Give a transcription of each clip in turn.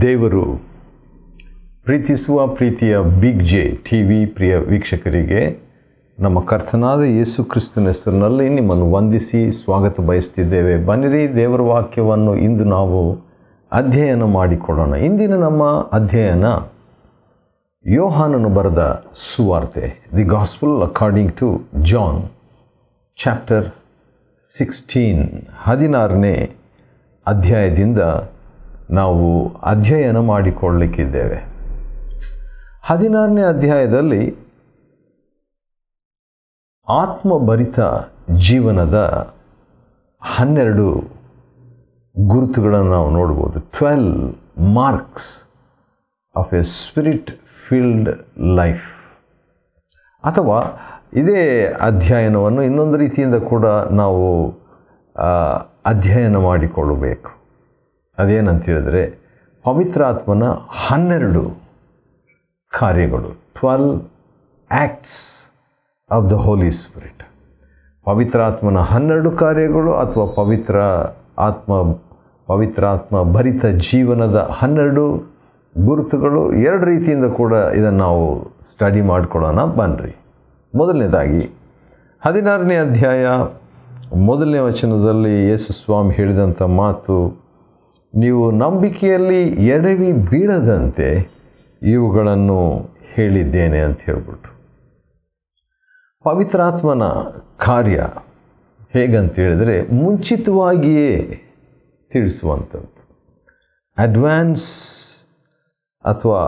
ದೇವರು ಪ್ರೀತಿಸುವ ಪ್ರೀತಿಯ ಬಿಗ್ ಜೆ ಟಿವಿ ಪ್ರಿಯ ವೀಕ್ಷಕರಿಗೆ ನಮ್ಮ ಕರ್ತನಾದ ಯೇಸು ಕ್ರಿಸ್ತನ ಹೆಸರಿನಲ್ಲಿ ನಿಮ್ಮನ್ನು ವಂದಿಸಿ ಸ್ವಾಗತ ಬಯಸ್ತಿದ್ದೇವೆ. ಬನ್ನಿರಿ, ದೇವರ ವಾಕ್ಯವನ್ನು ಇಂದು ನಾವು ಅಧ್ಯಯನ ಮಾಡಿಕೊಳ್ಳೋಣ. ಇಂದಿನ ನಮ್ಮ ಅಧ್ಯಯನ ಯೋಹಾನನು ಬರೆದ ಸುವಾರ್ತೆ, the gospel according to John, chapter 16 ಅಧ್ಯಾಯದಿಂದ ನಾವು ಅಧ್ಯಯನ ಮಾಡಿಕೊಳ್ಳಲಿಕ್ಕಿದ್ದೇವೆ. 16ನೇ ಅಧ್ಯಾಯದಲ್ಲಿ ಆತ್ಮಭರಿತ ಜೀವನದ 12 ಗುರುತುಗಳನ್ನು ನಾವು ನೋಡ್ಬೋದು. 12 marks of A spirit filled life. ಅಥವಾ ಇದೇ ಅಧ್ಯಯನವನ್ನು ಇನ್ನೊಂದು ರೀತಿಯಿಂದ ಕೂಡ ನಾವು ಅಧ್ಯಯನ ಮಾಡಿಕೊಳ್ಳಬೇಕು. ಅದೇನಂತ ಹೇಳಿದ್ರೆ, ಪವಿತ್ರಾತ್ಮನ 12 ಕಾರ್ಯಗಳು, 12 acts of the Holi Spirit. ಪವಿತ್ರಾತ್ಮನ 12 ಕಾರ್ಯಗಳು ಅಥವಾ ಪವಿತ್ರಾತ್ಮ ಭರಿತ ಜೀವನದ 12 ಗುರುತುಗಳು. 2 ರೀತಿಯಿಂದ ಕೂಡ ಇದನ್ನು ನಾವು ಸ್ಟಡಿ ಮಾಡ್ಕೊಳ್ಳೋಣ. ಬನ್ನಿರಿ. ಮೊದಲನೇದಾಗಿ 16ನೇ ಅಧ್ಯಾಯ 1ನೇ ವಚನದಲ್ಲಿ ಯೇಸು ಸ್ವಾಮಿ ಹೇಳಿದಂಥ ಮಾತು, ನೀವು ನಂಬಿಕೆಯಲ್ಲಿ ಎಡವಿ ಬೀಳದಂತೆ ಇವುಗಳನ್ನು ಹೇಳಿದ್ದೇನೆ ಅಂತ ಹೇಳ್ಬಿಟ್ಟು. ಪವಿತ್ರಾತ್ಮನ ಕಾರ್ಯ ಹೇಗಂತ ಹೇಳಿದರೆ, ಮುಂಚಿತವಾಗಿಯೇ ತಿಳಿಸುವಂಥದ್ದು, ಅಡ್ವಾನ್ಸ್ ಅಥವಾ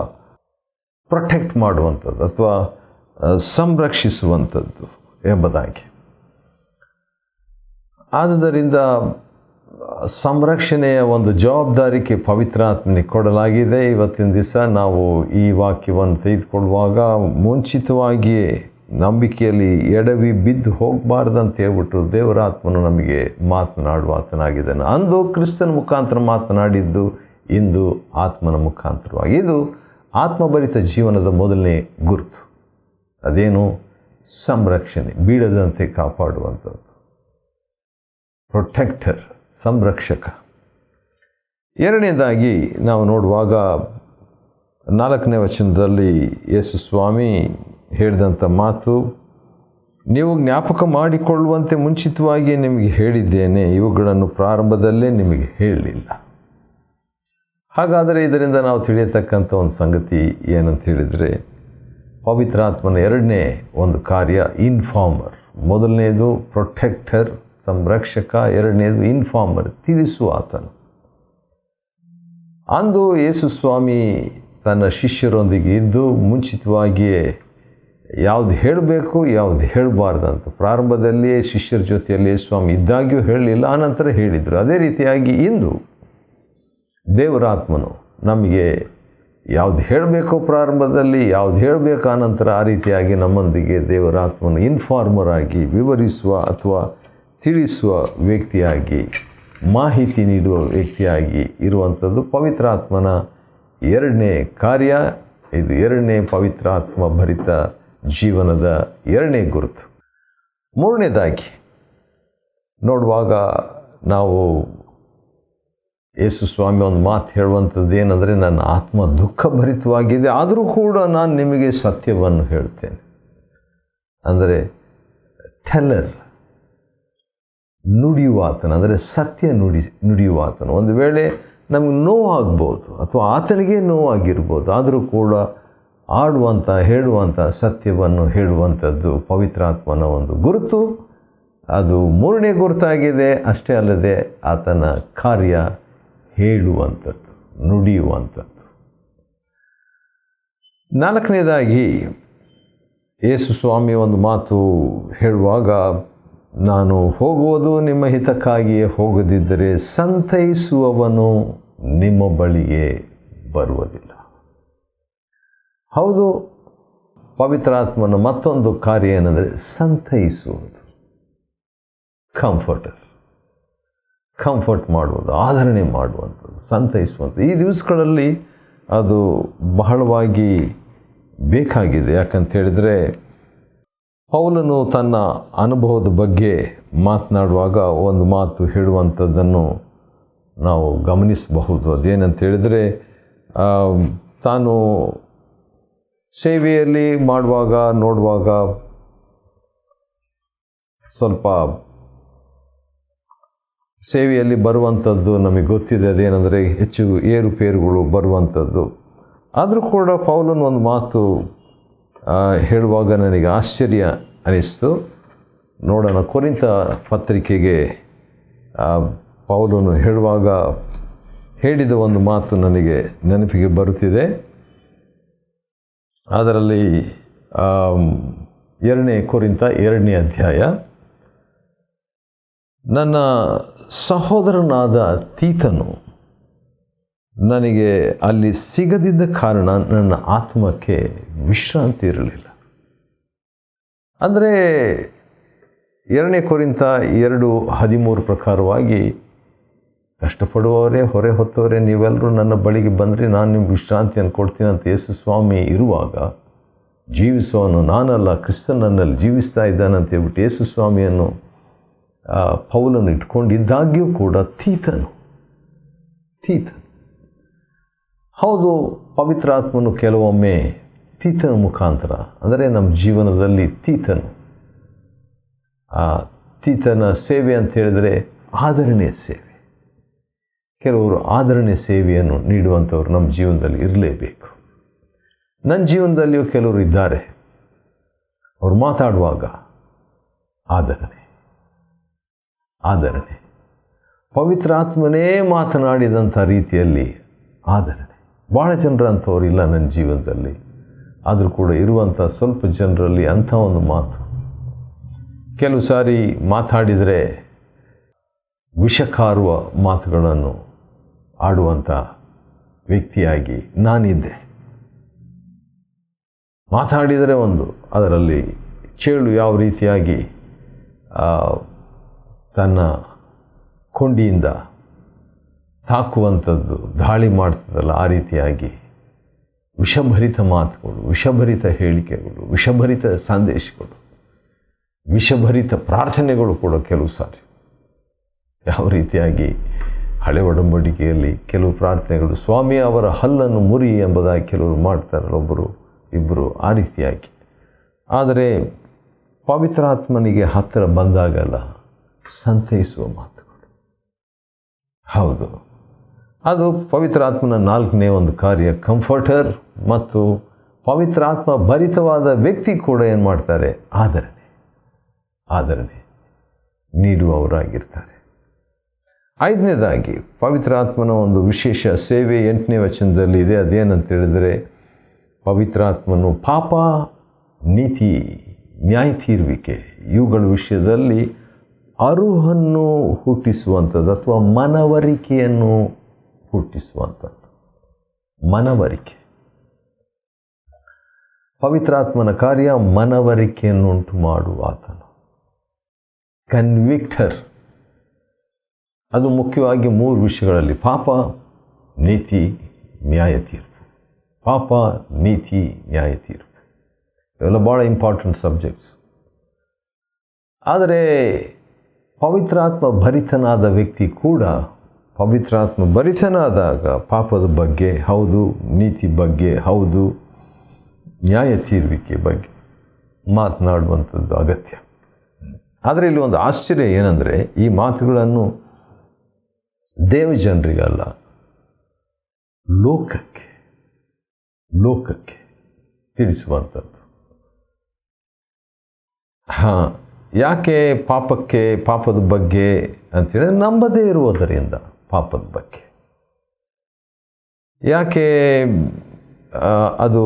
ಪ್ರೊಟೆಕ್ಟ್ ಮಾಡುವಂಥದ್ದು ಅಥವಾ ಸಂರಕ್ಷಿಸುವಂಥದ್ದು ಎಂಬುದಾಗಿ. ಆದುದರಿಂದ ಸಂರಕ್ಷಣೆಯ ಒಂದು ಜವಾಬ್ದಾರಿಕೆ ಪವಿತ್ರಾತ್ಮನಿಗೆ ಕೊಡಲಾಗಿದೆ. ಇವತ್ತಿನ ದಿವಸ ನಾವು ಈ ವಾಕ್ಯವನ್ನು ತೆಗೆದುಕೊಳ್ಳುವಾಗ ಮುಂಚಿತವಾಗಿಯೇ ನಂಬಿಕೆಯಲ್ಲಿ ಎಡವಿ ಬಿದ್ದು ಹೋಗಬಾರ್ದಂತ ಹೇಳ್ಬಿಟ್ಟು ದೇವರಾತ್ಮನು ನಮಗೆ ಮಾತನಾಡುವ ಆತನಾಗಿದ್ದಾನೆ. ಅಂದು ಕ್ರಿಸ್ತನ ಮುಖಾಂತರ ಮಾತನಾಡಿದ್ದು, ಇಂದು ಆತ್ಮನ ಮುಖಾಂತರವಾಗಿ. ಇದು ಆತ್ಮಭರಿತ ಜೀವನದ ಮೊದಲನೇ ಗುರುತು. ಅದೇನು? ಸಂರಕ್ಷಣೆ, ಬೀಳದಂತೆ ಕಾಪಾಡುವಂಥದ್ದು, ಪ್ರೊಟೆಕ್ಟರ್, ಸಂರಕ್ಷಕ. ಎರಡನೇದಾಗಿ ನಾವು ನೋಡುವಾಗ 4ನೇ ವಚನದಲ್ಲಿ ಯೇಸು ಸ್ವಾಮಿ ಹೇಳಿದಂಥ ಮಾತು, ನೀವು ಜ್ಞಾಪಕ ಮಾಡಿಕೊಳ್ಳುವಂತೆ ಮುಂಚಿತವಾಗಿ ನಿಮಗೆ ಹೇಳಿದ್ದೇನೆ, ಇವುಗಳನ್ನು ಪ್ರಾರಂಭದಲ್ಲೇ ನಿಮಗೆ ಹೇಳಲಿಲ್ಲ. ಹಾಗಾದರೆ ಇದರಿಂದ ನಾವು ತಿಳಿಯತಕ್ಕಂಥ ಒಂದು ಸಂಗತಿ ಏನಂತ ಹೇಳಿದರೆ, ಪವಿತ್ರಾತ್ಮನ 2ನೇ ಒಂದು ಕಾರ್ಯ ಇನ್ಫಾರ್ಮರ್. ಮೊದಲನೇದು ಪ್ರೊಟೆಕ್ಟರ್, ಸಂರಕ್ಷಕ. 2ನೇದು ಇನ್ಫಾರ್ಮರ್, ತಿಳಿಸುವ ಆತನು. ಅಂದು ಯೇಸು ಸ್ವಾಮಿ ತನ್ನ ಶಿಷ್ಯರೊಂದಿಗೆ ಇದ್ದು ಮುಂಚಿತವಾಗಿಯೇ ಯಾವುದು ಹೇಳಬೇಕು ಯಾವುದು ಹೇಳಬಾರ್ದಂತ ಪ್ರಾರಂಭದಲ್ಲಿಯೇ ಶಿಷ್ಯರ ಜೊತೆಯಲ್ಲಿ ಸ್ವಾಮಿ ಇದ್ದಾಗ್ಯೂ ಹೇಳಲಿಲ್ಲ, ಆನಂತರ ಹೇಳಿದರು. ಅದೇ ರೀತಿಯಾಗಿ ಇಂದು ದೇವರಾತ್ಮನು ನಮಗೆ ಯಾವುದು ಹೇಳಬೇಕು ಪ್ರಾರಂಭದಲ್ಲಿ, ಯಾವುದು ಹೇಳಬೇಕು ಆನಂತರ, ಆ ರೀತಿಯಾಗಿ ನಮ್ಮೊಂದಿಗೆ ದೇವರಾತ್ಮನು ಇನ್ಫಾರ್ಮರ್ ಆಗಿ ವಿವರಿಸುವ ಅಥವಾ ತಿಳಿಸುವ ವ್ಯಕ್ತಿಯಾಗಿ, ಮಾಹಿತಿ ನೀಡುವ ವ್ಯಕ್ತಿಯಾಗಿ ಇರುವಂಥದ್ದು ಪವಿತ್ರಾತ್ಮನ 2ನೇ ಕಾರ್ಯ. ಇದು 2ನೇ ಪವಿತ್ರಾತ್ಮ ಭರಿತ ಜೀವನದ 2ನೇ ಗುರುತು. 3ನೇದಾಗಿ ನೋಡುವಾಗ ನಾವು ಯೇಸು ಸ್ವಾಮಿ ಒಂದು ಮಾತು ಹೇಳುವಂಥದ್ದು ಏನಂದರೆ, ನನ್ನ ಆತ್ಮ ದುಃಖ ಭರಿತವಾಗಿದೆ, ಆದರೂ ಕೂಡ ನಾನು ನಿಮಗೆ ಸತ್ಯವನ್ನು ಹೇಳ್ತೇನೆ. ಅಂದರೆ ಟೆಲ್ಲರ್, ನುಡಿಯುವಾತನ, ಅಂದರೆ ಸತ್ಯ ನುಡಿಯುವಾತನು. ಒಂದು ವೇಳೆ ನಮಗೆ ನೋವಾಗ್ಬೋದು ಅಥವಾ ಆತನಿಗೆ ನೋವಾಗಿರ್ಬೋದು, ಆದರೂ ಕೂಡ ಆಡುವಂಥ ಹೇಳುವಂಥ ಸತ್ಯವನ್ನು ಹೇಳುವಂಥದ್ದು ಪವಿತ್ರಾತ್ಮನ ಒಂದು ಗುರುತು. ಅದು 3ನೇ ಗುರುತಾಗಿದೆ. ಅಷ್ಟೇ ಅಲ್ಲದೆ ಆತನ ಕಾರ್ಯ ಹೇಳುವಂಥದ್ದು, ನುಡಿಯುವಂಥದ್ದು. 4ನೇದಾಗಿ ಯೇಸು ಸ್ವಾಮಿ ಒಂದು ಮಾತು ಹೇಳುವಾಗ, ನಾನು ಹೋಗುವುದು ನಿಮ್ಮ ಹಿತಕ್ಕಾಗಿಯೇ, ಹೋಗದಿದ್ದರೆ ಸಂತೈಸುವವನು ನಿಮ್ಮ ಬಳಿಗೆ ಬರುವುದಿಲ್ಲ. ಹೌದು, ಪವಿತ್ರಾತ್ಮನ ಮತ್ತೊಂದು ಕಾರ್ಯ ಏನಂದರೆ ಸಂತೈಸುವುದು, ಕಂಫರ್ಟ್ ಮಾಡುವುದು, ಆಧರಣೆ ಮಾಡುವಂಥದ್ದು, ಸಂತೈಸುವಂಥದ್ದು. ಈ ದಿವಸಗಳಲ್ಲಿ ಅದು ಬಹಳವಾಗಿ ಬೇಕಾಗಿದೆ. ಯಾಕಂತ ಹೇಳಿದರೆ, ಪೌಲನು ತನ್ನ ಅನುಭವದ ಬಗ್ಗೆ ಮಾತನಾಡುವಾಗ ಒಂದು ಮಾತು ಹೇಳುವಂಥದ್ದನ್ನು ನಾವು ಗಮನಿಸಬಹುದು. ಅದೇನಂತ ಹೇಳಿದರೆ, ತಾನು ಸೇವೆಯಲ್ಲಿ ಮಾಡುವಾಗ ನೋಡುವಾಗ ಸ್ವಲ್ಪ ಸೇವೆಯಲ್ಲಿ ಬರುವಂಥದ್ದು ನಮಗೆ ಗೊತ್ತಿದೆ. ಅದೇನೆಂದರೆ ಹೆಚ್ಚು ಏರುಪೇರುಗಳು ಬರುವಂಥದ್ದು. ಆದರೂ ಕೂಡ ಪೌಲನ ಒಂದು ಮಾತು ಹೇಳುವಾಗ ನನಗೆ ಆಶ್ಚರ್ಯ ಅನಿಸ್ತು. ನೋಡೋಣ, ಕೊರಿಂಥ ಪತ್ರಿಕೆಗೆ ಪೌಲನು ಹೇಳುವಾಗ ಹೇಳಿದ ಒಂದು ಮಾತು ನನಗೆ ನೆನಪಿಗೆ ಬರುತ್ತಿದೆ. ಅದರಲ್ಲಿ 2 ಕೊರಿಂಥ 2ನೇ ಅಧ್ಯಾಯ, ನನ್ನ ಸಹೋದರನಾದ ತೀತನು ನನಗೆ ಅಲ್ಲಿ ಸಿಗದಿದ್ದ ಕಾರಣ ನನ್ನ ಆತ್ಮಕ್ಕೆ ವಿಶ್ರಾಂತಿ ಇರಲಿಲ್ಲ. ಅಂದರೆ 2 ಕೊರಿಂಥ 2:13 ಪ್ರಕಾರವಾಗಿ, ಕಷ್ಟಪಡುವವರೇ, ಹೊರೆ ಹೊತ್ತವರೇ ನೀವೆಲ್ಲರೂ ನನ್ನ ಬಳಿಗೆ ಬಂದರೆ ನಾನು ನಿಮ್ಗೆ ವಿಶ್ರಾಂತಿಯನ್ನು ಕೊಡ್ತೀನಿ ಅಂತ ಯೇಸು ಸ್ವಾಮಿ ಇರುವಾಗ, ಜೀವಿಸುವವನು ನಾನಲ್ಲ ಕ್ರಿಸ್ತನ್ ನನ್ನಲ್ಲಿ ಜೀವಿಸ್ತಾ ಇದ್ದಾನಂತ ಹೇಳ್ಬಿಟ್ಟು ಯೇಸು ಸ್ವಾಮಿಯನ್ನು ಪೌಲನ್ನು ಇಟ್ಕೊಂಡಿದ್ದಾಗ್ಯೂ ಕೂಡ ತೀತನು ಹೌದು, ಪವಿತ್ರಾತ್ಮನು ಕೆಲವೊಮ್ಮೆ ತೀತನ ಮುಖಾಂತರ, ಅಂದರೆ ನಮ್ಮ ಜೀವನದಲ್ಲಿ ತೀತನ ಸೇವೆ ಅಂತ ಹೇಳಿದರೆ ಆದರಣೆ ಸೇವೆ. ಕೆಲವರು ಆದರಣೆ ಸೇವೆಯನ್ನು ನೀಡುವಂಥವ್ರು ನಮ್ಮ ಜೀವನದಲ್ಲಿ ಇರಲೇಬೇಕು. ನನ್ನ ಜೀವನದಲ್ಲಿಯೂ ಕೆಲವರು ಇದ್ದಾರೆ. ಅವರು ಮಾತಾಡುವಾಗ ಆದರಣೆ ಪವಿತ್ರಾತ್ಮನೇ ಮಾತನಾಡಿದಂಥ ರೀತಿಯಲ್ಲಿ ಆದರಣೆ. ಭಾಳ ಜನರಂಥವ್ರು ಇಲ್ಲ ನನ್ನ ಜೀವನದಲ್ಲಿ, ಆದರೂ ಕೂಡ ಇರುವಂಥ ಸ್ವಲ್ಪ ಜನರಲ್ಲಿ ಅಂಥ ಒಂದು ಮಾತು. ಕೆಲವು ಸಾರಿ ಮಾತಾಡಿದರೆ ವಿಷಕಾರುವ ಮಾತುಗಳನ್ನು ಆಡುವಂಥ ವ್ಯಕ್ತಿಯಾಗಿ ನಾನಿದ್ದೆ. ಮಾತಾಡಿದರೆ ಒಂದು, ಅದರಲ್ಲಿ ಚೇಳು ಯಾವ ರೀತಿಯಾಗಿ ತನ್ನ ಕೊಂಡಿಯಿಂದ ತಾಕುವಂಥದ್ದು, ದಾಳಿ ಮಾಡ್ತದಲ್ಲ, ಆ ರೀತಿಯಾಗಿ ವಿಷಭರಿತ ಮಾತುಗಳು, ವಿಷಭರಿತ ಹೇಳಿಕೆಗಳು, ವಿಷಭರಿತ ಸಂದೇಶಗಳು, ವಿಷಭರಿತ ಪ್ರಾರ್ಥನೆಗಳು ಕೂಡ ಕೆಲವು ಸಾರಿ ಯಾವ ರೀತಿಯಾಗಿ ಹಳೆ ಒಡಂಬಡಿಕೆಯಲ್ಲಿ ಕೆಲವು ಪ್ರಾರ್ಥನೆಗಳು, ಸ್ವಾಮಿ ಅವರ ಹಲ್ಲನ್ನು ಮುರಿ ಎಂಬುದಾಗಿ ಕೆಲವರು ಮಾಡ್ತಾರಲ್ಲ, ಒಬ್ಬರು ಇಬ್ಬರು, ಆ ರೀತಿಯಾಗಿ. ಆದರೆ ಪವಿತ್ರಾತ್ಮನಿಗೆ ಹತ್ತಿರ ಬಂದಾಗಲ್ಲ ಸಂತೈಸುವ ಮಾತುಗಳು. ಹೌದು, ಅದು ಪವಿತ್ರಾತ್ಮನ 4ನೇ ಒಂದು ಕಾರ್ಯ. ಕಂಫರ್ಟರ್ ಮತ್ತು ಪವಿತ್ರಾತ್ಮ ಭರಿತವಾದ ವ್ಯಕ್ತಿ ಕೂಡ ಏನು ಮಾಡ್ತಾರೆ? ಆದರಣೆ ನೀಡುವವರಾಗಿರ್ತಾರೆ. 5ನೇದಾಗಿ ಪವಿತ್ರಾತ್ಮನ ಒಂದು ವಿಶೇಷ ಸೇವೆ 8ನೇ ವಚನದಲ್ಲಿ ಇದೆ. ಅದೇನಂತ ಹೇಳಿದರೆ, ಪವಿತ್ರಾತ್ಮನು ಪಾಪ, ನೀತಿ, ನ್ಯಾಯ ತೀರುವಿಕೆ ಇವುಗಳ ವಿಷಯದಲ್ಲಿ ಅರುಹನ್ನು ಹುಟ್ಟಿಸುವಂಥದ್ದು ಅಥವಾ ಮನವರಿಕೆಯನ್ನು ಹುಟ್ಟಿಸುವಂಥದ್ದು. ಮನವರಿಕೆ, ಪವಿತ್ರಾತ್ಮನ ಕಾರ್ಯ ಮನವರಿಕೆಯನ್ನು ಉಂಟು ಮಾಡುವಾತನು. ಕನ್ವಿಕ್ಟರ್, ಅದು ಮುಖ್ಯವಾಗಿ 3 ವಿಷಯಗಳಲ್ಲಿ: ಪಾಪ, ನೀತಿ, ನ್ಯಾಯ ತೀರ್ಪು. ಪಾಪ, ನೀತಿ, ನ್ಯಾಯ ತೀರ್ಪು ಇವೆಲ್ಲ ಭಾಳ ಇಂಪಾರ್ಟೆಂಟ್ ಸಬ್ಜೆಕ್ಟ್ಸ್. ಆದರೆ ಪವಿತ್ರಾತ್ಮ ಭರಿತನಾದ ವ್ಯಕ್ತಿ ಕೂಡ ಪವಿತ್ರಾತ್ಮ ಭರಿತನಾದಾಗ ಪಾಪದ ಬಗ್ಗೆ ಹೌದು, ನೀತಿ ಬಗ್ಗೆ ಹೌದು, ನ್ಯಾಯ ತೀರುವಿಕೆ ಬಗ್ಗೆ ಮಾತನಾಡುವಂಥದ್ದು ಅಗತ್ಯ. ಆದರೆ ಇಲ್ಲಿ ಒಂದು ಆಶ್ಚರ್ಯ ಏನಂದರೆ, ಈ ಮಾತುಗಳನ್ನು ದೇವಜನರಿಗಲ್ಲ, ಲೋಕಕ್ಕೆ ತಿಳಿಸುವಂಥದ್ದು. ಯಾಕೆ ಪಾಪದ ಬಗ್ಗೆ ಅಂತೇಳಿದ್ರೆ, ನಂಬದೇ ಇರುವುದರಿಂದ ಪಾಪದ ಬಗ್ಗೆ. ಯಾಕೆ ಅದು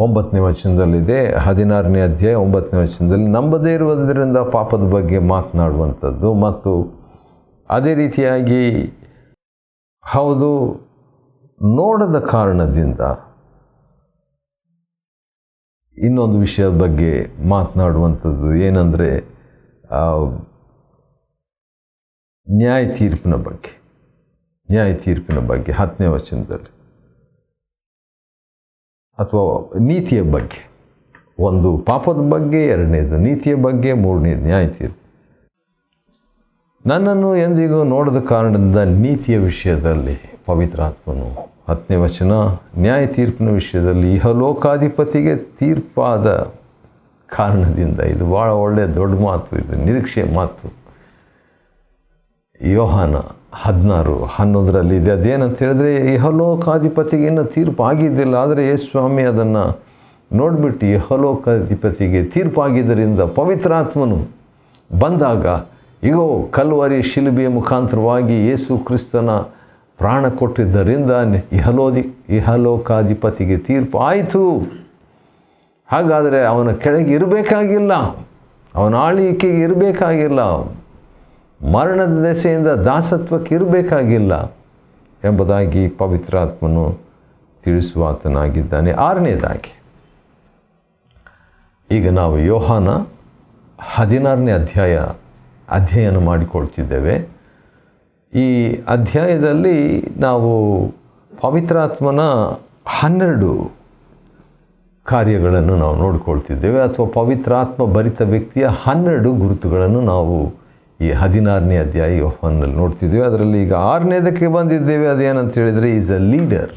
9ನೇ ವಚನದಲ್ಲಿದೆ, 16ನೇ ಅಧ್ಯಾಯ 9ನೇ ವಚನದಲ್ಲಿ ನಂಬದೇ ಇರುವುದರಿಂದ ಪಾಪದ ಬಗ್ಗೆ ಮಾತನಾಡುವಂಥದ್ದು. ಮತ್ತು ಅದೇ ರೀತಿಯಾಗಿ ಹೌದು, ನೋಡದ ಕಾರಣದಿಂದ ಇನ್ನೊಂದು ವಿಷಯದ ಬಗ್ಗೆ ಮಾತನಾಡುವಂಥದ್ದು. ಏನಂದರೆ, ನ್ಯಾಯ ತೀರ್ಪಿನ ಬಗ್ಗೆ 10ನೇ ವಚನದಲ್ಲಿ, ಅಥವಾ ನೀತಿಯ ಬಗ್ಗೆ. ಒಂದು ಪಾಪದ ಬಗ್ಗೆ, 2ನೇದು ನೀತಿಯ ಬಗ್ಗೆ, 3ನೇದು ನ್ಯಾಯ ತೀರ್ಪು. ನನ್ನನ್ನು ಎಂದಿಗೂ ನೋಡದ ಕಾರಣದಿಂದ ನೀತಿಯ ವಿಷಯದಲ್ಲಿ ಪವಿತ್ರಾತ್ಮನು. 10ನೇ ವಚನ, ನ್ಯಾಯ ತೀರ್ಪಿನ ವಿಷಯದಲ್ಲಿ ಇಹಲೋಕಾಧಿಪತಿಗೆ ತೀರ್ಪಾದ ಕಾರಣದಿಂದ. ಇದು ಭಾಳ ಒಳ್ಳೆಯ ದೊಡ್ಡ ಮಾತು, ಇದು ನಿರೀಕ್ಷೆ ಮಾತು. ಯೋಹಾನ 16:11 ಇದೆ. ಅದೇನಂತ ಹೇಳಿದ್ರೆ, ಇಹಲೋಕಾಧಿಪತಿಗೆ ಇನ್ನೂ ತೀರ್ಪು ಆಗಿದ್ದಿಲ್ಲ, ಆದರೆ ಯೇಸು ಸ್ವಾಮಿ ಅದನ್ನು ನೋಡಿಬಿಟ್ಟು ಇಹಲೋಕಾಧಿಪತಿಗೆ ತೀರ್ಪಾಗಿದ್ದರಿಂದ ಪವಿತ್ರಾತ್ಮನು ಬಂದಾಗ, ಇಗೋ ಕಲ್ವರಿ ಶಿಲುಬೆಯ ಮುಖಾಂತರವಾಗಿ ಯೇಸು ಕ್ರಿಸ್ತನ ಪ್ರಾಣ ಕೊಟ್ಟಿದ್ದರಿಂದ ಇಹಲೋಕಾಧಿಪತಿಗೆ ತೀರ್ಪು ಆಯಿತು. ಹಾಗಾದರೆ ಅವನ ಕೆಳಗೆ ಇರಬೇಕಾಗಿಲ್ಲ, ಅವನ ಆಳ್ವಿಕೆಗೆ ಇರಬೇಕಾಗಿಲ್ಲ, ಮರಣದ ದೆಸೆಯಿಂದ ದಾಸತ್ವಕ್ಕೆ ಇರಬೇಕಾಗಿಲ್ಲ ಎಂಬುದಾಗಿ ಪವಿತ್ರಾತ್ಮನು ತಿಳಿಸುವಾತನಾಗಿದ್ದಾನೆ. 6ನೇದಾಗಿ, ಈಗ ನಾವು ಯೋಹಾನ 16ನೇ ಅಧ್ಯಯನ ಮಾಡಿಕೊಳ್ತಿದ್ದೇವೆ. ಈ ಅಧ್ಯಾಯದಲ್ಲಿ ನಾವು ಪವಿತ್ರಾತ್ಮನ 12 ಕಾರ್ಯಗಳನ್ನು ನಾವು ನೋಡಿಕೊಳ್ತಿದ್ದೇವೆ, ಅಥವಾ ಪವಿತ್ರಾತ್ಮ ಭರಿತ ವ್ಯಕ್ತಿಯ 12 ಗುರುತುಗಳನ್ನು ನಾವು ಈ 16ನೇ ಅಧ್ಯಾಯ ಯೋಹಾನಲ್ಲಿ ನೋಡ್ತಿದ್ದೇವೆ. ಅದರಲ್ಲಿ ಈಗ 6ನೇದಕ್ಕೆ ಬಂದಿದ್ದೇವೆ. ಅದೇನಂತ ಹೇಳಿದರೆ, ಈಸ್ ಅ ಲೀಡರ್.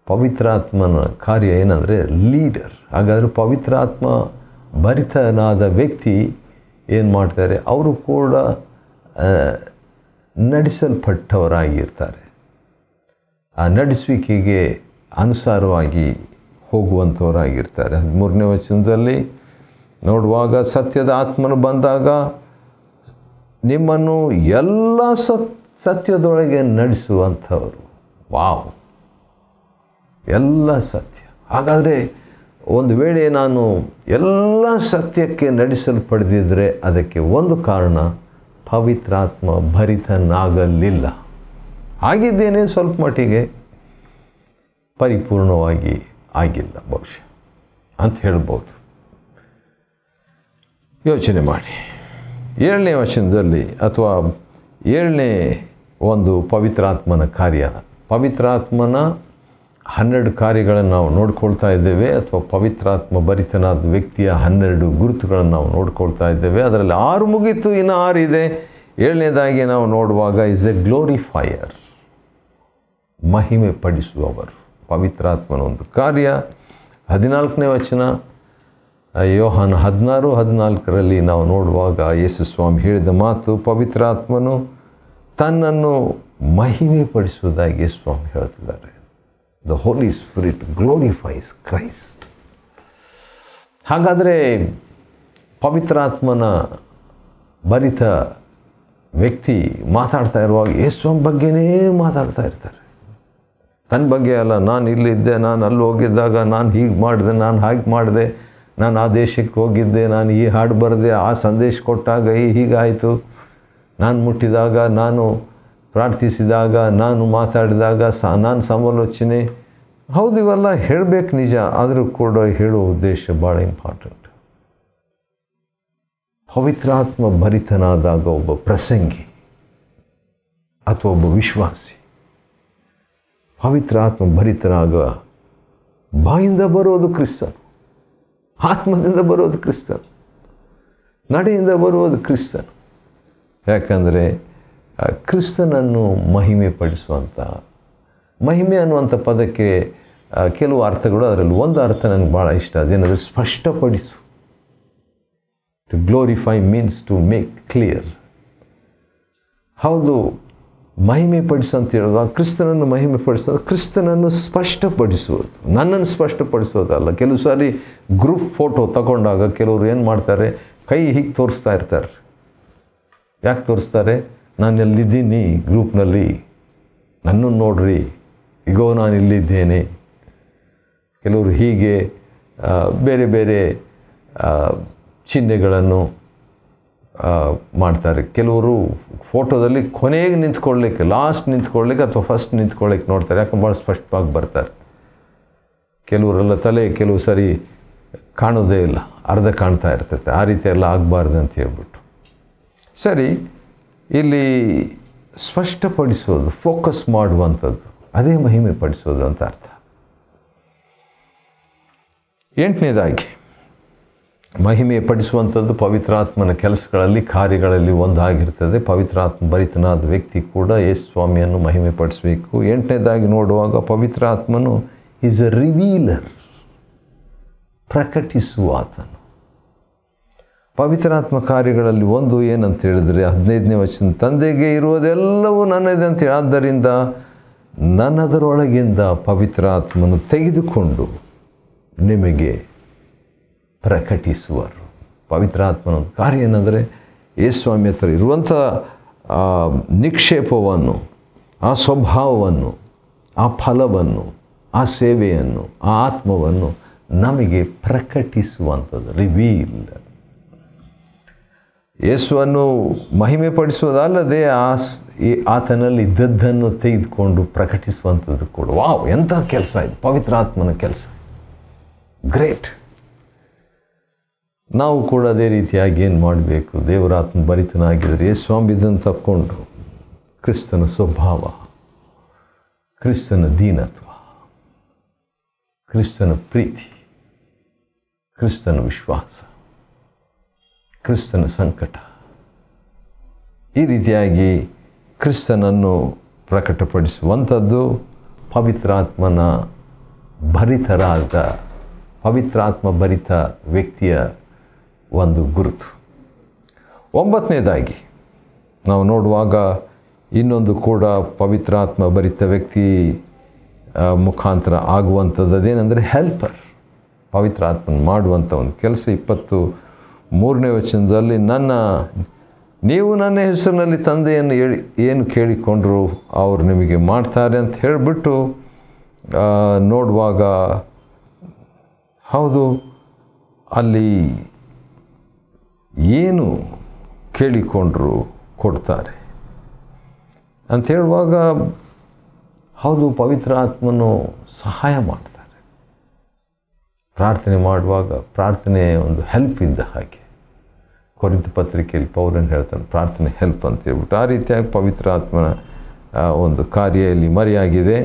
ಪವಿತ್ರಾತ್ಮನ ಕಾರ್ಯ ಏನಂದರೆ ಲೀಡರ್. ಹಾಗಾದರೆ ಪವಿತ್ರಾತ್ಮ ಭರಿತನಾದ ವ್ಯಕ್ತಿ ಏನು ಮಾಡ್ತಾರೆ, ಅವರು ಕೂಡ ನಡೆಸಲ್ಪಟ್ಟವರಾಗಿರ್ತಾರೆ. ಆ ನಡೆಸುವಿಕೆಗೆ ಅನುಸಾರವಾಗಿ ಹೋಗುವಂಥವರಾಗಿರ್ತಾರೆ. 13ನೇ ವಚನದಲ್ಲಿ ನೋಡುವಾಗ, ಸತ್ಯದ ಆತ್ಮನು ಬಂದಾಗ ನಿಮ್ಮನ್ನು ಎಲ್ಲ ಸತ್ಯದೊಳಗೆ ನಡೆಸುವಂಥವರು. ವಾವ್, ಎಲ್ಲ ಸತ್ಯ. ಹಾಗಾದರೆ ಒಂದು ವೇಳೆ ನಾನು ಎಲ್ಲ ಸತ್ಯಕ್ಕೆ ನಡೆಸಲ್ಪಡೆದಿದ್ದರೆ ಅದಕ್ಕೆ ಒಂದು ಕಾರಣ, ಪವಿತ್ರಾತ್ಮ ಭರಿತನಾಗಲಿಲ್ಲ. ಆಗಿದ್ದೇನೆ, ಸ್ವಲ್ಪ ಮಟ್ಟಿಗೆ ಪರಿಪೂರ್ಣವಾಗಿ ಆಗಿಲ್ಲ ಬಹುಶಃ ಅಂತ ಹೇಳ್ಬೋದು. ಯೋಚನೆ ಮಾಡಿ, 7ನೇ ವಚನದಲ್ಲಿ ಅಥವಾ 7ನೇ ಒಂದು ಪವಿತ್ರಾತ್ಮನ ಕಾರ್ಯ, ಪವಿತ್ರಾತ್ಮನ 12 ಕಾರ್ಯಗಳನ್ನು ನಾವು ನೋಡ್ಕೊಳ್ತಾ ಇದ್ದೇವೆ, ಅಥವಾ ಪವಿತ್ರಾತ್ಮ ಭರಿತನಾದ ವ್ಯಕ್ತಿಯ 12 ಗುರುತುಗಳನ್ನು ನಾವು ನೋಡ್ಕೊಳ್ತಾ ಇದ್ದೇವೆ. ಅದರಲ್ಲಿ 6 ಮುಗೀತು, ಇನ್ನು 6 ಇದೆ. 7ನೇದಾಗಿ ನಾವು ನೋಡುವಾಗ, ಇಸ್ ಎ ಗ್ಲೋರಿಫೈಯರ್, ಮಹಿಮೆ ಪಡಿಸುವವರು. ಪವಿತ್ರಾತ್ಮನ ಒಂದು ಕಾರ್ಯ. 14ನೇ ವಚನ ಯೋಹಾನ 16:14 ನಾವು ನೋಡುವಾಗ ಯೇಸು ಸ್ವಾಮಿ ಹೇಳಿದ ಮಾತು, ಪವಿತ್ರಾತ್ಮನು ತನ್ನನ್ನು ಮಹಿಮೆ ಪಡಿಸುವುದಾಗಿ ಯೇಸು ಸ್ವಾಮಿ ಹೇಳ್ತಿದ್ದಾರೆ. The Holi spirit glorifies Christ. ಹಾಗಾದರೆ ಪವಿತ್ರಾತ್ಮನ ಭರಿತ ವ್ಯಕ್ತಿ ಮಾತಾಡ್ತಾ ಇರುವಾಗ ಯೇಸುವಿನ ಬಗ್ಗೆನೇ ಮಾತಾಡ್ತಾ ಇರ್ತಾರೆ. ತನ್ನ ಬಗ್ಗೆ ಅಲ್ಲ, ನಾನು ಇಲ್ಲಿದ್ದೆ, ನಾನು ಅಲ್ಲಿ ಹೋಗಿದ್ದಾಗ ನಾನು ಹೀಗೆ ಮಾಡಿದೆ, ನಾನು ಹಾಗೆ ಮಾಡಿದೆ, ನಾನು ಆ ದೇಶಕ್ಕೆ ಹೋಗಿದ್ದೆ, ನಾನು ಈ ಹಾಡು ಬರೆದೆ, ಆ ಸಂದೇಶ ಕೊಟ್ಟಾಗ ಹೀಗಾಯಿತು, ನಾನು ಮುಟ್ಟಿದಾಗ, ನಾನು ಪ್ರಾರ್ಥಿಸಿದಾಗ, ನಾನು ಮಾತಾಡಿದಾಗ, ನಾನು ಸಮಾಲೋಚನೆ. ಹೌದು, ಇವೆಲ್ಲ ಹೇಳಬೇಕು ನಿಜ, ಆದರೂ ಕೂಡ ಹೇಳೋ ಉದ್ದೇಶ ಭಾಳ ಇಂಪಾರ್ಟೆಂಟ್. ಪವಿತ್ರಾತ್ಮ ಭರಿತನಾದಾಗ ಒಬ್ಬ ಪ್ರಸಂಗಿ ಅಥವಾ ಒಬ್ಬ ವಿಶ್ವಾಸಿ ಪವಿತ್ರಾತ್ಮ ಭರಿತನಾಗ ಬಾಯಿಂದ ಬರೋದು ಕ್ರಿಸ್ತನು, ಆತ್ಮದಿಂದ ಬರೋದು ಕ್ರಿಸ್ತನು, ನಡೆಯಿಂದ ಬರುವುದು ಕ್ರಿಸ್ತನು. ಯಾಕಂದರೆ ಕ್ರಿಸ್ತನನ್ನು ಮಹಿಮೆ ಪಡಿಸುವಂಥ, ಮಹಿಮೆ ಅನ್ನುವಂಥ ಪದಕ್ಕೆ ಕೆಲವು ಅರ್ಥಗಳು, ಅದರಲ್ಲಿ ಒಂದು ಅರ್ಥ ನನಗೆ ಭಾಳ ಇಷ್ಟ. ಅದೇನಾದರೂ ಸ್ಪಷ್ಟಪಡಿಸು. To glorify means to make clear. ಹೌದು, ಮಹಿಮೆ ಪಡಿಸು ಅಂತ ಹೇಳುವಾಗ ಕ್ರಿಸ್ತನನ್ನು ಮಹಿಮೆ ಪಡಿಸೋದು, ಕ್ರಿಸ್ತನನ್ನು ಸ್ಪಷ್ಟಪಡಿಸುವುದು, ನನ್ನನ್ನು ಸ್ಪಷ್ಟಪಡಿಸೋದಲ್ಲ. ಕೆಲವು ಸಾರಿ ಗ್ರೂಪ್ ಫೋಟೋ ತಗೊಂಡಾಗ ಕೆಲವರು ಏನು ಮಾಡ್ತಾರೆ, ಕೈ ಹೀಗೆ ತೋರಿಸ್ತಾ ಇರ್ತಾರೆ. ಯಾಕೆ ತೋರಿಸ್ತಾರೆ? ನಾನು ಎಲ್ಲಿದ್ದೀನಿ ಗ್ರೂಪ್ನಲ್ಲಿ, ನನ್ನನ್ನು ನೋಡ್ರಿ, ಈಗೋ ನಾನು ಇಲ್ಲಿದ್ದೇನೆ. ಕೆಲವರು ಹೀಗೆ ಬೇರೆ ಬೇರೆ ಚಿಹ್ನೆಗಳನ್ನು ಮಾಡ್ತಾರೆ. ಕೆಲವರು ಫೋಟೋದಲ್ಲಿ ಕೊನೆಗೆ ನಿಂತ್ಕೊಳ್ಳಿಕ್ಕೆ, ಲಾಸ್ಟ್ ನಿಂತ್ಕೊಳ್ಳಿಕ್ಕೆ ಅಥವಾ ಫಸ್ಟ್ ನಿಂತ್ಕೊಳ್ಳಿಕ್ಕೆ ನೋಡ್ತಾರೆ, ಯಾಕೆ ಭಾಳ ಸ್ಪಷ್ಟವಾಗಿ ಬರ್ತಾರೆ. ಕೆಲವರೆಲ್ಲ ತಲೆ ಕೆಲವು ಸರಿ ಕಾಣೋದೇ ಇಲ್ಲ, ಅರ್ಧ ಕಾಣ್ತಾ ಇರ್ತೈತೆ. ಆ ರೀತಿ ಎಲ್ಲ ಆಗಬಾರ್ದು ಅಂತ ಹೇಳ್ಬಿಟ್ಟು. ಸರಿ, ಇಲ್ಲಿ ಸ್ಪಷ್ಟಪಡಿಸೋದು, ಫೋಕಸ್ ಮಾಡುವಂಥದ್ದು, ಅದೇ ಮಹಿಮೆ ಪಡಿಸೋದು ಅಂತ ಅರ್ಥ. 8ನೇದಾಗಿ ಮಹಿಮೆ ಪಡಿಸುವಂಥದ್ದು ಪವಿತ್ರಾತ್ಮನ ಕೆಲಸಗಳಲ್ಲಿ, ಕಾರ್ಯಗಳಲ್ಲಿ ಒಂದಾಗಿರ್ತದೆ. ಪವಿತ್ರಾತ್ಮ ಭರಿತನಾದ ವ್ಯಕ್ತಿ ಕೂಡ ಯೇಸು ಸ್ವಾಮಿಯನ್ನು ಮಹಿಮೆ ಪಡಿಸಬೇಕು. 8ನೇದಾಗಿ ನೋಡುವಾಗ ಪವಿತ್ರಾತ್ಮನು ಈಸ್ ಎ ರಿವೀಲರ್, ಪ್ರಕಟಿಸುವ ಆತನು. ಪವಿತ್ರಾತ್ಮ ಕಾರ್ಯಗಳಲ್ಲಿ ಒಂದು ಏನಂತ ಹೇಳಿದರೆ 15ನೇ ವಚನ, ತಂದೆಗೆ ಇರುವುದೆಲ್ಲವೂ ನನ್ನದೇ ಅಂತೇಳಿ, ಆದ್ದರಿಂದ ನನ್ನದರೊಳಗಿಂದ ಪವಿತ್ರಾತ್ಮನು ತೆಗೆದುಕೊಂಡು ನಿಮಗೆ ಪ್ರಕಟಿಸುವರು. ಪವಿತ್ರಾತ್ಮನ ಕಾರ್ಯ ಏನಂದರೆ ಯೇಸು ಸ್ವಾಮಿ ಹತ್ರ ಇರುವಂಥ ನಿಕ್ಷೇಪವನ್ನು, ಆ ಸ್ವಭಾವವನ್ನು, ಆ ಫಲವನ್ನು, ಆ ಸೇವೆಯನ್ನು, ಆ ಆತ್ಮವನ್ನು ನಮಗೆ ಪ್ರಕಟಿಸುವಂಥದ್ದು, ರಿವೀಲ್. ಯೇಸುವನ್ನು ಮಹಿಮೆ ಪಡಿಸುವುದಲ್ಲದೆ ಆತನಲ್ಲಿ ಇದ್ದದ್ದನ್ನು ತೆಗೆದುಕೊಂಡು ಪ್ರಕಟಿಸುವಂಥದ್ದು ಕೂಡ. ವಾವ್, ಎಂಥ ಕೆಲಸ ಇದು, ಪವಿತ್ರಾತ್ಮನ ಕೆಲಸ, ಗ್ರೇಟ್. ನಾವು ಕೂಡ ಅದೇ ರೀತಿಯಾಗಿ ಏನು ಮಾಡಬೇಕು? ದೇವರಾತ್ಮ ಭರಿತನಾಗಿದ್ದರೆ ಯೇಸು ಸ್ವಾಮಿ ಇದನ್ನು ತಕ್ಕೊಂಡು ಕ್ರಿಸ್ತನ ಸ್ವಭಾವ, ಕ್ರಿಸ್ತನ ದೀನತ್ವ, ಕ್ರಿಸ್ತನ ಪ್ರೀತಿ, ಕ್ರಿಸ್ತನ ವಿಶ್ವಾಸ, ಕ್ರಿಸ್ತನ ಸಂಕಟ, ಈ ರೀತಿಯಾಗಿ ಕ್ರಿಸ್ತನನ್ನು ಪ್ರಕಟಪಡಿಸುವಂಥದ್ದು ಪವಿತ್ರಾತ್ಮನ ಭರಿತರಾದ, ಪವಿತ್ರಾತ್ಮ ಭರಿತ ವ್ಯಕ್ತಿಯ ಒಂದು ಗುರುತು. 9ನೇದಾಗಿ ನಾವು ನೋಡುವಾಗ ಇನ್ನೊಂದು ಕೂಡ ಪವಿತ್ರಾತ್ಮ ಭರಿತ ವ್ಯಕ್ತಿ ಮುಖಾಂತರ ಆಗುವಂಥದ್ದು ಅದೇನೆಂದರೆ ಹೆಲ್ಪರ್. ಪವಿತ್ರಾತ್ಮನ ಮಾಡುವಂಥ ಒಂದು ಕೆಲಸ. 23ನೇ ವಚನದಲ್ಲಿ, ನೀವು ನನ್ನ ಹೆಸರಿನಲ್ಲಿ ತಂದೆಯನ್ನು ಏನು ಕೇಳಿಕೊಂಡ್ರು ಅವರು ನಿಮಗೆ ಮಾಡ್ತಾರೆ ಅಂತ ಹೇಳಿಬಿಟ್ಟು ನೋಡುವಾಗ, ಹೌದು, ಅಲ್ಲಿ ಏನು ಕೇಳಿಕೊಂಡ್ರು ಕೊಡ್ತಾರೆ ಅಂತ ಹೇಳುವಾಗ, ಹೌದು, ಪವಿತ್ರ ಆತ್ಮನು ಸಹಾಯ ಮಾಡ್ತಾರೆ. ಪ್ರಾರ್ಥನೆ ಮಾಡುವಾಗ ಪ್ರಾರ್ಥನೆ ಒಂದು ಹೆಲ್ಪ್ ಇದ್ದ ಹಾಗೆ. ಕೊರಿಂಥ ಪತ್ರಿಕೆಯಲ್ಲಿ ಪೌಲನು ಹೇಳ್ತಾನೆ ಪ್ರಾರ್ಥನೆ ಹೆಲ್ಪ್ ಅಂತ ಹೇಳ್ಬಿಟ್ಟು. ಆ ರೀತಿಯಾಗಿ ಪವಿತ್ರ ಆತ್ಮನ ಒಂದು ಕಾರ್ಯ ಇಲ್ಲಿ ಮರೆಯಾಗಿದೆ.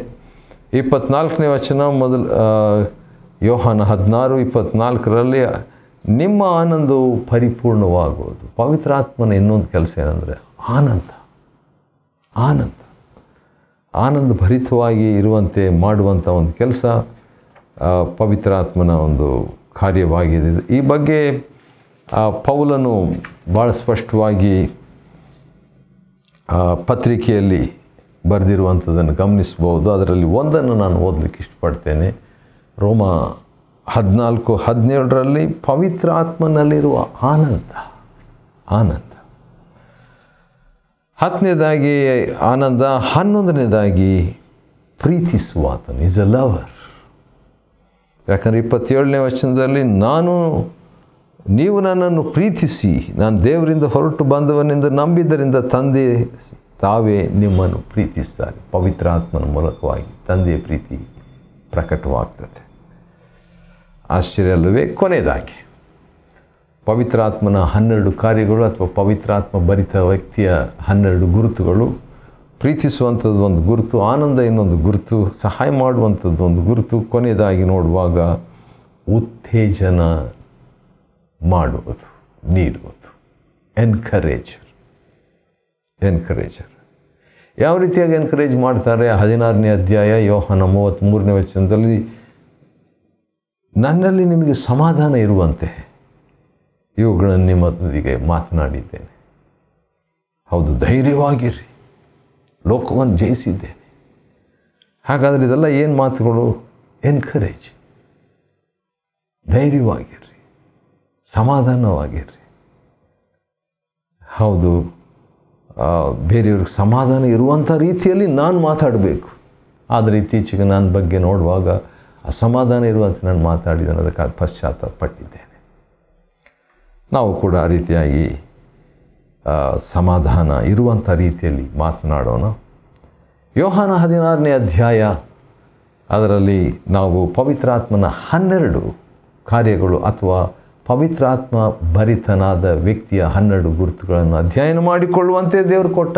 24ನೇ ವಚನ ಯೋಹಾನ 16:24ರಲ್ಲಿ, ನಿಮ್ಮ ಆನಂದವು ಪರಿಪೂರ್ಣವಾಗುವುದು. ಪವಿತ್ರಾತ್ಮನ ಇನ್ನೊಂದು ಕೆಲಸ ಏನಂದರೆ ಆನಂದ ಭರಿತವಾಗಿ ಇರುವಂತೆ ಮಾಡುವಂಥ ಒಂದು ಕೆಲಸ ಪವಿತ್ರಾತ್ಮನ ಒಂದು ಕಾರ್ಯವಾಗಿದೆ. ಈ ಬಗ್ಗೆ ಪೌಲನು ಭಾಳ ಸ್ಪಷ್ಟವಾಗಿ ಪತ್ರಿಕೆಯಲ್ಲಿ ಬರೆದಿರುವಂಥದ್ದನ್ನು ಗಮನಿಸ್ಬೋದು. ಅದರಲ್ಲಿ ಒಂದನ್ನು ನಾನು ಓದಲಿಕ್ಕೆ ಇಷ್ಟಪಡ್ತೇನೆ. ರೋಮ 14:17ರಲ್ಲಿ ಪವಿತ್ರ ಆತ್ಮನಲ್ಲಿರುವ ಆನಂದ. 10ನೇದಾಗಿ ಆನಂದ, 11ನೇದಾಗಿ ಪ್ರೀತಿಸುವ ಆತನು, ಈಸ್ ಎ ಲವರ್. ಯಾಕಂದರೆ 27ನೇ ವಚನದಲ್ಲಿ, ನೀವು ನನ್ನನ್ನು ಪ್ರೀತಿಸಿ ನಾನು ದೇವರಿಂದ ಹೊರಟು ಬಂದವನೆಂದು ನಂಬಿದ್ದರಿಂದ ತಂದೆ ತಾವೇ ನಿಮ್ಮನ್ನು ಪ್ರೀತಿಸ್ತಾರೆ. ಪವಿತ್ರ ಆತ್ಮನ ಮೂಲಕವಾಗಿ ತಂದೆಯ ಪ್ರೀತಿ ಪ್ರಕಟವಾಗ್ತದೆ. ಆಶ್ಚರ್ಯ ಅಲ್ಲವೇ? ಕೊನೆಯದಾಗಿ ಪವಿತ್ರಾತ್ಮನ 12 ಕಾರ್ಯಗಳು ಅಥವಾ ಪವಿತ್ರಾತ್ಮ ಭರಿತ ವ್ಯಕ್ತಿಯ 12 ಗುರುತುಗಳು. ಪ್ರೀತಿಸುವಂಥದ್ದು ಒಂದು ಗುರುತು, ಆನಂದ ಇನ್ನೊಂದು ಗುರುತು, ಸಹಾಯ ಮಾಡುವಂಥದ್ದು ಒಂದು ಗುರುತು. ಕೊನೆಯದಾಗಿ ನೋಡುವಾಗ ಉತ್ತೇಜನ ಮಾಡುವುದು, ನೀಡುವುದು, ಎನ್ಕರೇಜರ್. ಯಾವ ರೀತಿಯಾಗಿ ಎನ್ಕರೇಜ್ ಮಾಡ್ತಾರೆ? 16ನೇ ಅಧ್ಯಾಯ ಯೋಹಾನ 33ನೇ ವಚನದಲ್ಲಿ, ನನ್ನಲ್ಲಿ ನಿಮಗೆ ಸಮಾಧಾನ ಇರುವಂತೆ ಇವುಗಳನ್ನು ನಿಮ್ಮೊಂದಿಗೆ ಮಾತನಾಡಿದ್ದೇನೆ. ಹೌದು, ಧೈರ್ಯವಾಗಿರಿ, ಲೋಕವನ್ನು ಜಯಿಸಿದ್ದೇನೆ. ಹಾಗಾದರೆ ಇದೆಲ್ಲ ಏನು ಮಾತುಗಳು? ಎನ್ಕರೇಜ್. ಧೈರ್ಯವಾಗಿರ್ರಿ, ಸಮಾಧಾನವಾಗಿರ್ರಿ. ಹೌದು, ಬೇರೆಯವ್ರಿಗೆ ಸಮಾಧಾನ ಇರುವಂಥ ರೀತಿಯಲ್ಲಿ ನಾನು ಮಾತಾಡಬೇಕು. ಆದರೆ ಇತ್ತೀಚೆಗೆ ನನ್ನ ಬಗ್ಗೆ ನೋಡುವಾಗ ಅಸಮಾಧಾನ ಇರುವಂತೆ ನಾನು ಮಾತಾಡಿದ್ದೇನೆ, ಅದಕ್ಕಾಗಿ ಪಶ್ಚಾತ್ತಾಪಪಟ್ಟಿದ್ದೇನೆ. ನಾವು ಕೂಡ ಆ ರೀತಿಯಾಗಿ ಸಮಾಧಾನ ಇರುವಂಥ ರೀತಿಯಲ್ಲಿ ಮಾತನಾಡೋಣ. ಯೋಹಾನ 16ನೇ ಅಧ್ಯಾಯ, ಅದರಲ್ಲಿ ನಾವು ಪವಿತ್ರಾತ್ಮನ 12 ಕಾರ್ಯಗಳು ಅಥವಾ ಪವಿತ್ರಾತ್ಮ ಭರಿತನಾದ ವ್ಯಕ್ತಿಯ 12 ಗುರುತುಗಳನ್ನು ಅಧ್ಯಯನ ಮಾಡಿಕೊಳ್ಳುವಂತೆ ದೇವರು ಕೊಟ್ಟ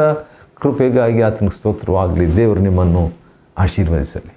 ಕೃಪೆಗಾಗಿ ಆತನಿಗೆ ಸ್ತೋತ್ರವಾಗಲಿ. ದೇವರು ನಿಮ್ಮನ್ನು ಆಶೀರ್ವದಿಸಲಿ.